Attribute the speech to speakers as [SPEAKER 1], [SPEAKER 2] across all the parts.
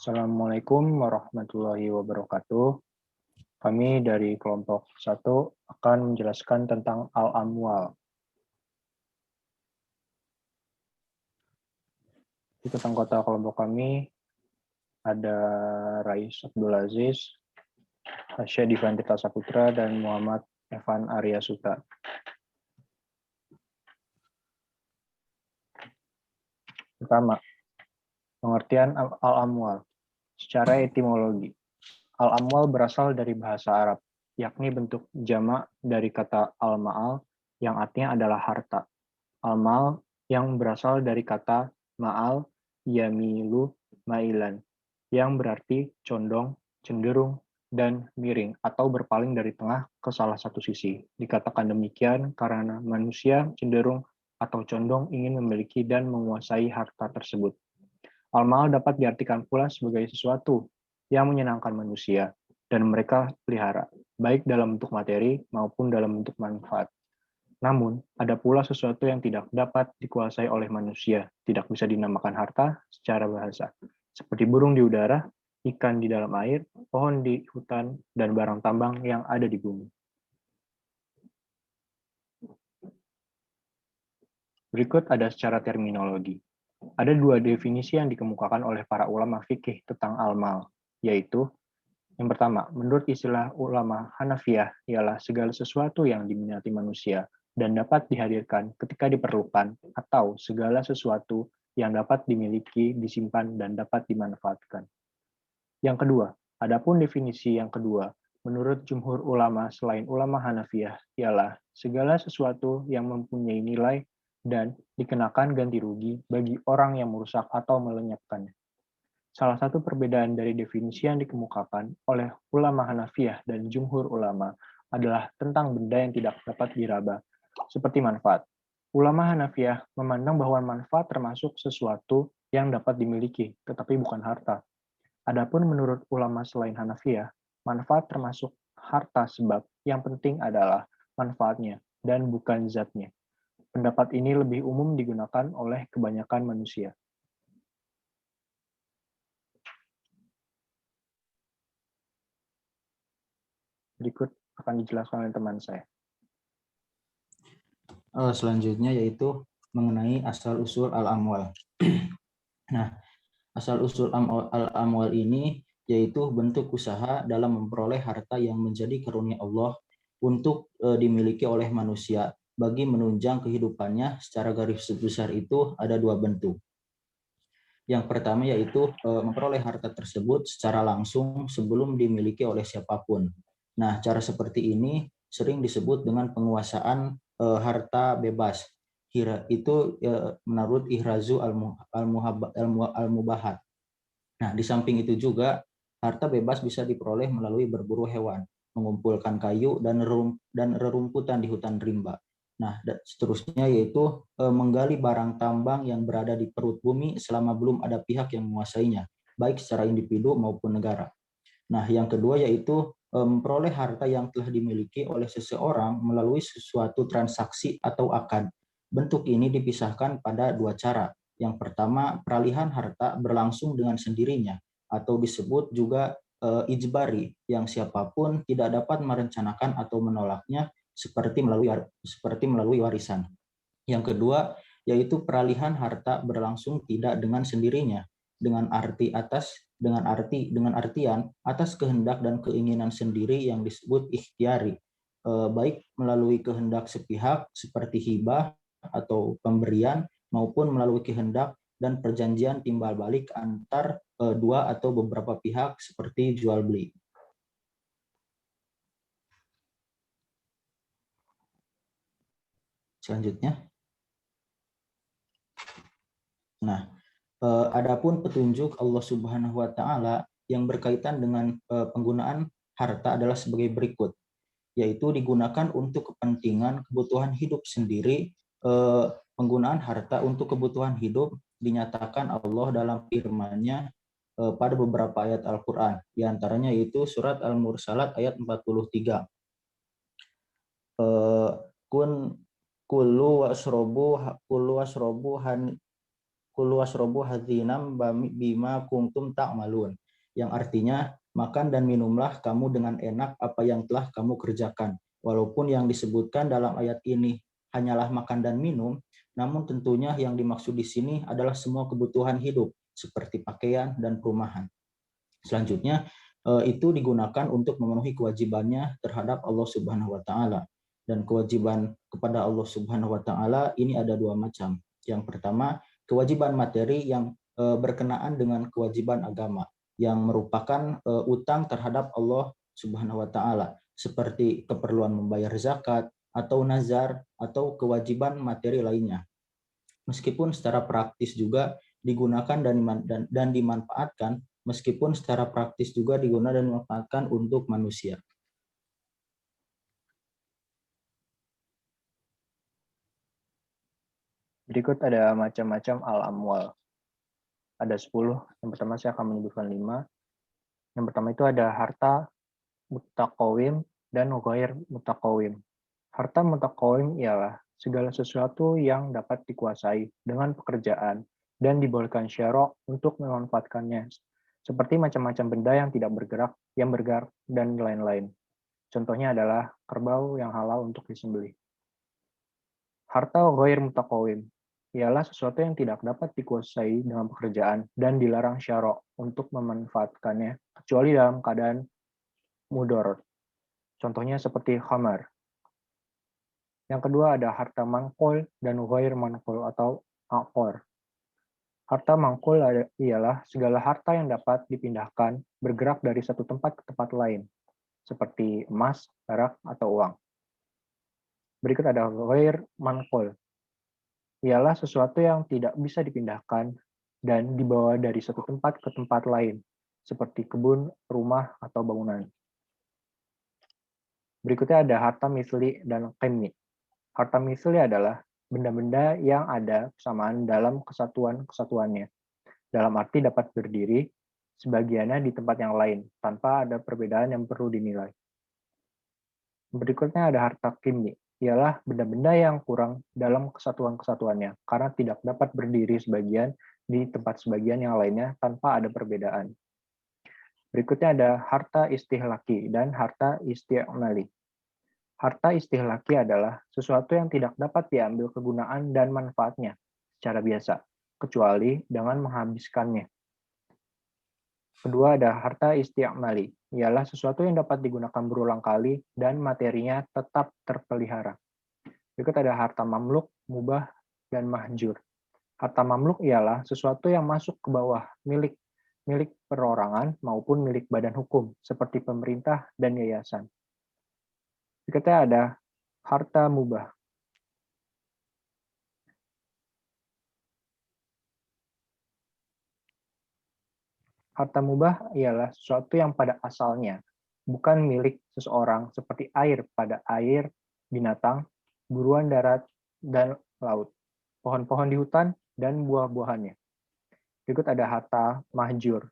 [SPEAKER 1] Assalamualaikum warahmatullahi wabarakatuh. Kami dari kelompok 1 akan menjelaskan tentang al-amwal. Ikut anggota kelompok kami ada Rais Abdul Aziz, Hasya Divantita Saputra, dan Muhammad Evan Arya Suta. Pertama, pengertian al-amwal. Secara etimologi, al-amwal berasal dari bahasa Arab, yakni bentuk jamak dari kata al-ma'al yang artinya adalah harta. Al-mal yang berasal dari kata ma'al yamilu ma'ilan, yang berarti condong, cenderung, dan miring atau berpaling dari tengah ke salah satu sisi. Dikatakan demikian karena manusia cenderung atau condong ingin memiliki dan menguasai harta tersebut. Al-mal dapat diartikan pula sebagai sesuatu yang menyenangkan manusia dan mereka pelihara, baik dalam bentuk materi maupun dalam bentuk manfaat. Namun, ada pula sesuatu yang tidak dapat dikuasai oleh manusia, tidak bisa dinamakan harta secara bahasa, seperti burung di udara, ikan di dalam air, pohon di hutan, dan barang tambang yang ada di bumi. Berikut ada secara terminologi. Ada dua definisi yang dikemukakan oleh para ulama fikih tentang al-mal, yaitu yang pertama, menurut istilah ulama Hanafiyah, ialah segala sesuatu yang diminati manusia dan dapat dihadirkan ketika diperlukan, atau segala sesuatu yang dapat dimiliki, disimpan, dan dapat dimanfaatkan. Yang kedua, adapun definisi yang kedua, menurut jumhur ulama selain ulama Hanafiyah, ialah segala sesuatu yang mempunyai nilai dan dikenakan ganti rugi bagi orang yang merusak atau melenyapkannya. Salah satu perbedaan dari definisi yang dikemukakan oleh ulama Hanafiyah dan jumhur ulama adalah tentang benda yang tidak dapat diraba, seperti manfaat. Ulama Hanafiyah memandang bahwa manfaat termasuk sesuatu yang dapat dimiliki, tetapi bukan harta. Adapun menurut ulama selain Hanafiyah, manfaat termasuk harta sebab yang penting adalah manfaatnya dan bukan zatnya. Pendapat ini lebih umum digunakan oleh kebanyakan manusia. Berikut akan dijelaskan oleh teman saya.
[SPEAKER 2] Selanjutnya yaitu mengenai asal-usul al-amwal. Nah, asal-usul al-amwal ini yaitu bentuk usaha dalam memperoleh harta yang menjadi karunia Allah untuk dimiliki oleh manusia bagi menunjang kehidupannya. Secara garis besar itu ada dua bentuk. Yang pertama yaitu memperoleh harta tersebut secara langsung sebelum dimiliki oleh siapapun. Nah, cara seperti ini sering disebut dengan penguasaan harta bebas. Itu menurut ihrazu al-mubahat. Nah, di samping itu juga harta bebas bisa diperoleh melalui berburu hewan, mengumpulkan kayu dan rerumputan di hutan rimba. Nah, seterusnya yaitu menggali barang tambang yang berada di perut bumi selama belum ada pihak yang menguasainya, baik secara individu maupun negara. Nah, yang kedua yaitu memperoleh harta yang telah dimiliki oleh seseorang melalui suatu transaksi atau akad. Bentuk ini dipisahkan pada dua cara. Yang pertama, peralihan harta berlangsung dengan sendirinya atau disebut juga ijbari, yang siapapun tidak dapat merencanakan atau menolaknya seperti melalui warisan. Yang kedua, yaitu peralihan harta berlangsung tidak dengan sendirinya, dengan artian atas kehendak dan keinginan sendiri yang disebut ikhtiari, baik melalui kehendak sepihak seperti hibah atau pemberian maupun melalui kehendak dan perjanjian timbal balik antar dua atau beberapa pihak seperti jual beli. Selanjutnya. Nah, adapun petunjuk Allah Subhanahu wa taala yang berkaitan dengan penggunaan harta adalah sebagai berikut, yaitu digunakan untuk kepentingan kebutuhan hidup sendiri. Penggunaan harta untuk kebutuhan hidup dinyatakan Allah dalam firman-Nya pada beberapa ayat Al-Qur'an, di antaranya yaitu surat Al-Mursalat ayat 43. Kulu wasrobu kulu wasrobu hadzinam bima kuntum ta'malun, yang artinya makan dan minumlah kamu dengan enak apa yang telah kamu kerjakan. Walaupun yang disebutkan dalam ayat ini hanyalah makan dan minum, namun tentunya yang dimaksud di sini adalah semua kebutuhan hidup seperti pakaian dan perumahan. Selanjutnya itu digunakan untuk memenuhi kewajibannya terhadap Allah Subhanahu wa taala. Dan kewajiban kepada Allah Subhanahu wa taala ini ada dua macam. Yang pertama, kewajiban materi yang berkenaan dengan kewajiban agama yang merupakan utang terhadap Allah Subhanahu wa taala seperti keperluan membayar zakat atau nazar atau kewajiban materi lainnya. Meskipun secara praktis juga digunakan dan dimanfaatkan, meskipun secara praktis juga digunakan dan dimanfaatkan untuk manusia.
[SPEAKER 1] Berikut ada macam-macam al-amwal. Ada 10. Yang pertama saya akan menyebutkan 5. Yang pertama itu ada harta mutakawim dan ghair mutakawim. Harta mutakawim ialah segala sesuatu yang dapat dikuasai dengan pekerjaan dan dibolehkan syarok untuk memanfaatkannya, seperti macam-macam benda yang tidak bergerak, yang bergerak, dan lain-lain. Contohnya adalah kerbau yang halal untuk disembelih. Harta ghair mutakawim ialah sesuatu yang tidak dapat dikuasai dengan pekerjaan dan dilarang syarok untuk memanfaatkannya, kecuali dalam keadaan mudorot. Contohnya seperti khamar. Yang kedua ada harta mangkul dan ghair mangkul atau akor. Harta mangkul ialah segala harta yang dapat dipindahkan, bergerak dari satu tempat ke tempat lain, seperti emas, perak, atau uang. Berikut ada ghair mangkul. Ialah sesuatu yang tidak bisa dipindahkan dan dibawa dari satu tempat ke tempat lain, seperti kebun, rumah, atau bangunan. Berikutnya ada harta misli dan qimmi. Harta misli adalah benda-benda yang ada kesamaan dalam kesatuan-kesatuannya. Dalam arti dapat berdiri, sebagiannya di tempat yang lain, tanpa ada perbedaan yang perlu dinilai. Berikutnya ada harta qimmi, ialah benda-benda yang kurang dalam kesatuan-kesatuannya, karena tidak dapat berdiri sebagian di tempat sebagian yang lainnya tanpa ada perbedaan. Berikutnya ada harta istihlaki dan harta isti'mali. Harta istihlaki adalah sesuatu yang tidak dapat diambil kegunaan dan manfaatnya secara biasa, kecuali dengan menghabiskannya. Kedua ada harta isti'mali, ialah sesuatu yang dapat digunakan berulang kali dan materinya tetap terpelihara. Berikut ada harta mamluk, mubah, dan mahjur. Harta mamluk ialah sesuatu yang masuk ke bawah milik perorangan maupun milik badan hukum, seperti pemerintah dan yayasan. Berikutnya ada harta mubah. Harta mubah ialah sesuatu yang pada asalnya bukan milik seseorang seperti air pada air, binatang, buruan darat, dan laut, pohon-pohon di hutan, dan buah-buahannya. Berikut ada harta mahjur.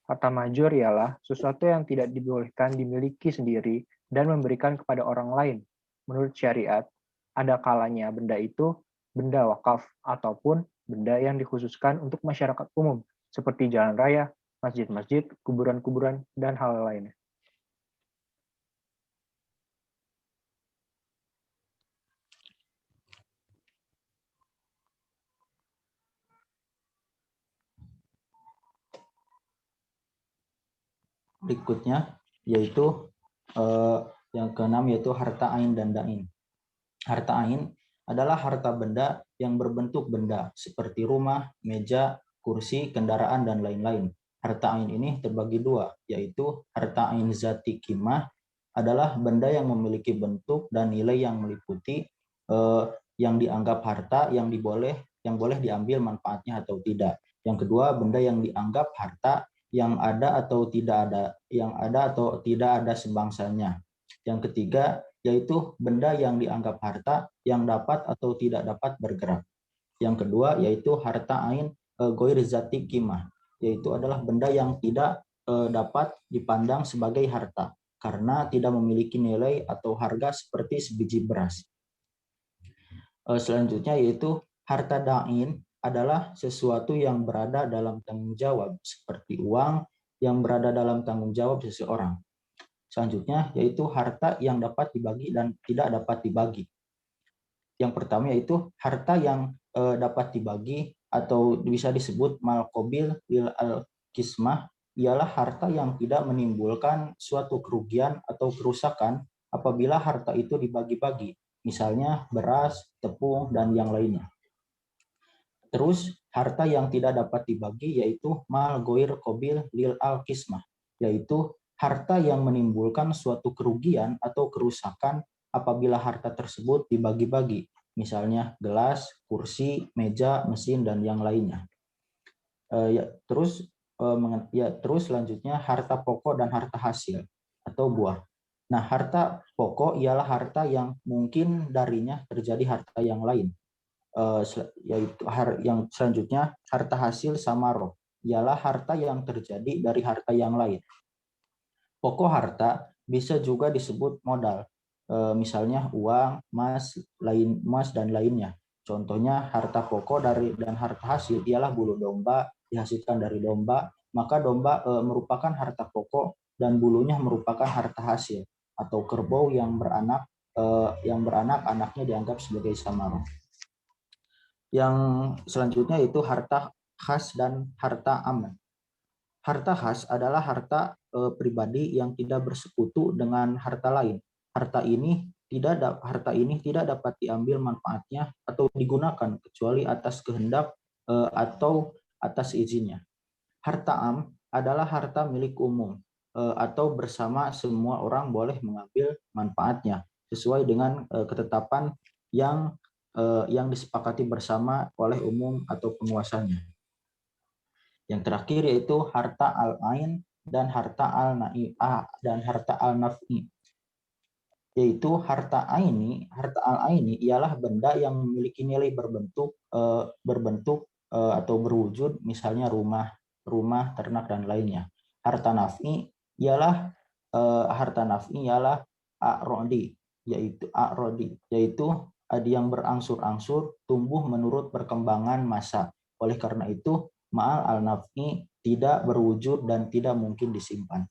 [SPEAKER 1] Harta mahjur ialah sesuatu yang tidak dibolehkan dimiliki sendiri dan memberikan kepada orang lain. Menurut syariat, ada kalanya benda itu benda wakaf ataupun benda yang dikhususkan untuk masyarakat umum, seperti jalan raya, masjid-masjid, kuburan-kuburan, dan hal lainnya.
[SPEAKER 2] Berikutnya yaitu yang keenam yaitu harta ain dan dain. Harta ain adalah harta benda yang berbentuk benda seperti rumah, meja, kursi, kendaraan, dan lain-lain. Harta ain ini terbagi dua, yaitu harta ain zati kimah adalah benda yang memiliki bentuk dan nilai yang meliputi yang dianggap harta yang boleh diambil manfaatnya atau tidak. Yang kedua, benda yang dianggap harta yang ada atau tidak ada sebangsanya. Yang ketiga, yaitu benda yang dianggap harta yang dapat atau tidak dapat bergerak. Yang kedua, yaitu harta ain ghair zati qimah, yaitu adalah benda yang tidak dapat dipandang sebagai harta karena tidak memiliki nilai atau harga seperti sebiji beras. Selanjutnya yaitu harta dain adalah sesuatu yang berada dalam tanggung jawab, seperti uang yang berada dalam tanggung jawab seseorang. Selanjutnya yaitu harta yang dapat dibagi dan tidak dapat dibagi. Yang pertama yaitu harta yang dapat dibagi atau bisa disebut mal qabil bil al kismah, ialah harta yang tidak menimbulkan suatu kerugian atau kerusakan apabila harta itu dibagi-bagi, misalnya beras, tepung, dan yang lainnya. Terus harta yang tidak dapat dibagi yaitu mal goir qabil lil al kismah, yaitu harta yang menimbulkan suatu kerugian atau kerusakan apabila harta tersebut dibagi-bagi, misalnya gelas, kursi, meja, mesin, dan yang lainnya. Terus selanjutnya harta pokok dan harta hasil atau buah. Nah, harta pokok ialah harta yang mungkin darinya terjadi harta yang lain. Yaitu yang selanjutnya harta hasil samaroh, ialah harta yang terjadi dari harta yang lain. Pokok harta bisa juga disebut modal, misalnya uang, emas dan lainnya. Contohnya harta pokok dan harta hasil ialah bulu domba dihasilkan dari domba, maka domba merupakan harta pokok dan bulunya merupakan harta hasil, atau kerbau yang beranak anaknya dianggap sebagai samaroh. Yang selanjutnya itu harta khas dan harta aman. Harta khas adalah harta pribadi yang tidak bersekutu dengan harta lain. Harta ini tidak dapat diambil manfaatnya atau digunakan kecuali atas kehendak atau atas izinnya. Harta am adalah harta milik umum atau bersama semua orang boleh mengambil manfaatnya sesuai dengan ketetapan yang disepakati bersama oleh umum atau penguasanya. Yang terakhir yaitu harta al-ain dan harta al-naf'i. Yaitu harta al-aini ialah benda yang memiliki nilai berbentuk atau berwujud, misalnya rumah, ternak, dan lainnya. Harta naf'i ialah a'rodi, yaitu yang berangsur-angsur tumbuh menurut perkembangan masa. Oleh karena itu ma'al al-naf'i tidak berwujud dan tidak mungkin disimpan.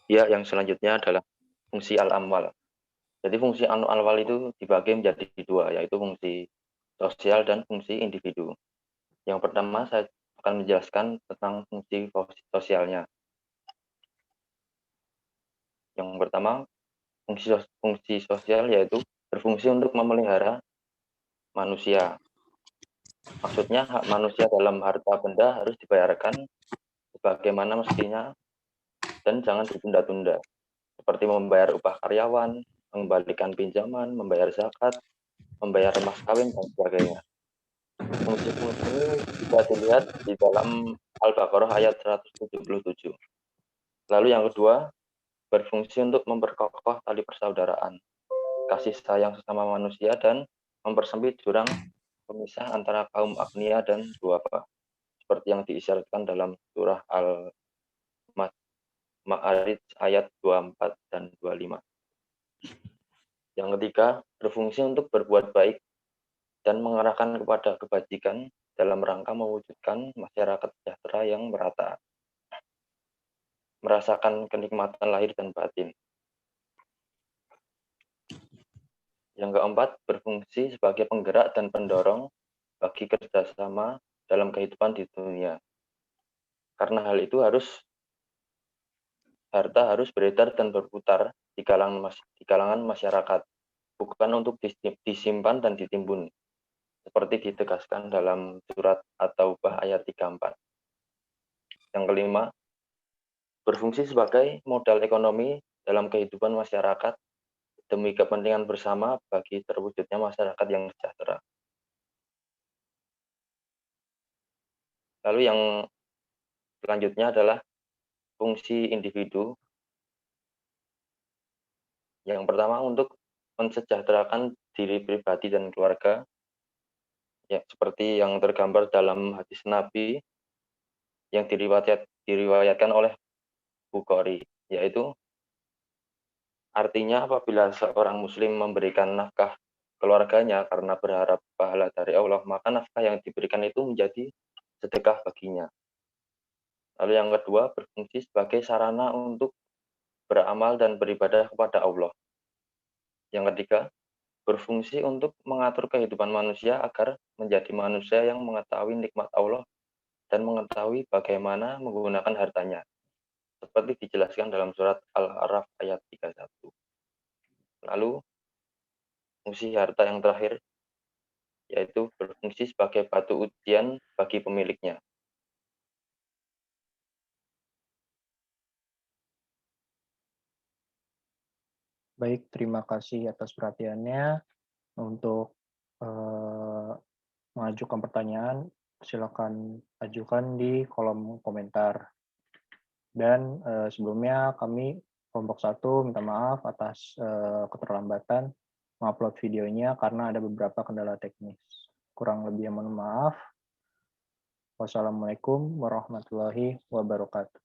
[SPEAKER 3] Ya, yang selanjutnya adalah fungsi al-amwal. Jadi fungsi al-amwal itu dibagi menjadi dua, yaitu fungsi sosial dan fungsi individu. Yang pertama saya akan menjelaskan tentang fungsi sosialnya. Yang pertama, fungsi sosial yaitu berfungsi untuk memelihara manusia. Maksudnya hak manusia dalam harta benda harus dibayarkan sebagaimana mestinya dan jangan ditunda-tunda, seperti membayar upah karyawan, mengembalikan pinjaman, membayar zakat, membayar mas kawin, dan sebagainya. Fungsi-fungsi ini bisa dilihat di dalam Al-Baqarah ayat 177. Lalu yang kedua, berfungsi untuk memperkokoh tali persaudaraan, kasih sayang sesama manusia, dan mempersempit jurang pemisah antara kaum agnia dan duafa, seperti yang diisyaratkan dalam surah Al-Ma'arij ayat 24 dan 25. Yang ketiga, berfungsi untuk berbuat baik dan mengarahkan kepada kebajikan dalam rangka mewujudkan masyarakat sejahtera yang merata, merasakan kenikmatan lahir dan batin. Yang keempat, berfungsi sebagai penggerak dan pendorong bagi kerjasama dalam kehidupan di dunia. Karena hal itu harta harus beredar dan berputar di kalangan masyarakat, bukan untuk disimpan dan ditimbun, seperti ditegaskan dalam surat At-Taubah ayat 34. Yang kelima, berfungsi sebagai modal ekonomi dalam kehidupan masyarakat demi kepentingan bersama bagi terwujudnya masyarakat yang sejahtera. Lalu yang selanjutnya adalah fungsi individu. Yang pertama, untuk mensejahterakan diri pribadi dan keluarga, ya, seperti yang tergambar dalam hadis Nabi yang diriwayatkan oleh Bukhari, yaitu artinya apabila seorang muslim memberikan nafkah keluarganya karena berharap pahala dari Allah, maka nafkah yang diberikan itu menjadi sedekah baginya. Lalu yang kedua, berfungsi sebagai sarana untuk beramal dan beribadah kepada Allah. Yang ketiga, berfungsi untuk mengatur kehidupan manusia agar menjadi manusia yang mengetahui nikmat Allah dan mengetahui bagaimana menggunakan hartanya, seperti dijelaskan dalam surat Al-A'raf ayat 31. Lalu, fungsi harta yang terakhir yaitu berfungsi sebagai batu ujian bagi pemiliknya.
[SPEAKER 1] Baik, terima kasih atas perhatiannya. Untuk mengajukan pertanyaan, silakan ajukan di kolom komentar. Dan sebelumnya kami kelompok 1 minta maaf atas keterlambatan mengupload videonya karena ada beberapa kendala teknis. Kurang lebih mohon maaf. Wassalamualaikum warahmatullahi wabarakatuh.